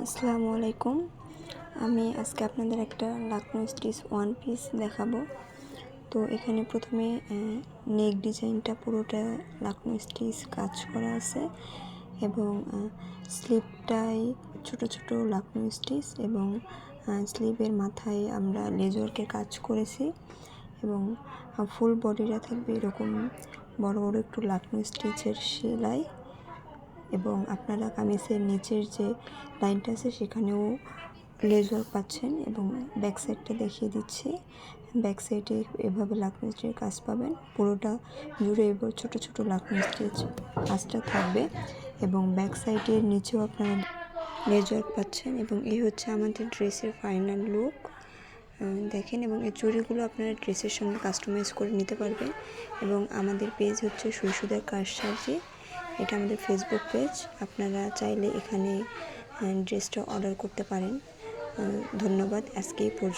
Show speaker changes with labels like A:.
A: আসসালামু আলাইকুম। আমি আজকে আপনাদের একটা লাকনো স্টিচ ওয়ান পিস দেখাবো। তো এখানে প্রথমে নেক ডিজাইনটা পুরোটা লাকনো স্টিচ কাজ করা আছে এবং স্লিভটাই ছোট ছোট লাকনো স্টিচ এবং স্লিভের মাথায় আমরা লেজওয়ার্কের কাজ করেছি এবং ফুল বডিটা থাকবে এরকম বড় বড় একটু লাকনো স্টিচের সেলাই এবং আপনারা কামিজের নিচের যে লাইনটা আছে সেখানেও লেজওয়ার্ক পাচ্ছেন এবং ব্যাক সাইডটা দেখিয়ে দিচ্ছি। ব্যাক সাইডে এভাবে লাকনো স্টিচের কাজ পাবেন, পুরোটা জুড়ে এবার ছোট ছোট লাকনো স্টিচ কাজটা থাকবে এবং ব্যাক সাইডের নিচেও আপনারা লেজওয়ার্ক পাচ্ছেন এবং এই হচ্ছে আমাদের ড্রেসের ফাইনাল লুক। দেখেন এবং এই চুড়িগুলো আপনারা ড্রেসের সঙ্গে কাস্টমাইজ করে নিতে পারবেন এবং আমাদের পেজ হচ্ছে সুইসুদার কারসাজি। এটা আমাদের ফেসবুক পেজ, আপনারা চাইলে এখানে ড্রেসটা অর্ডার করতে পারেন। ধন্যবাদ, আজকে এই পর্যন্ত।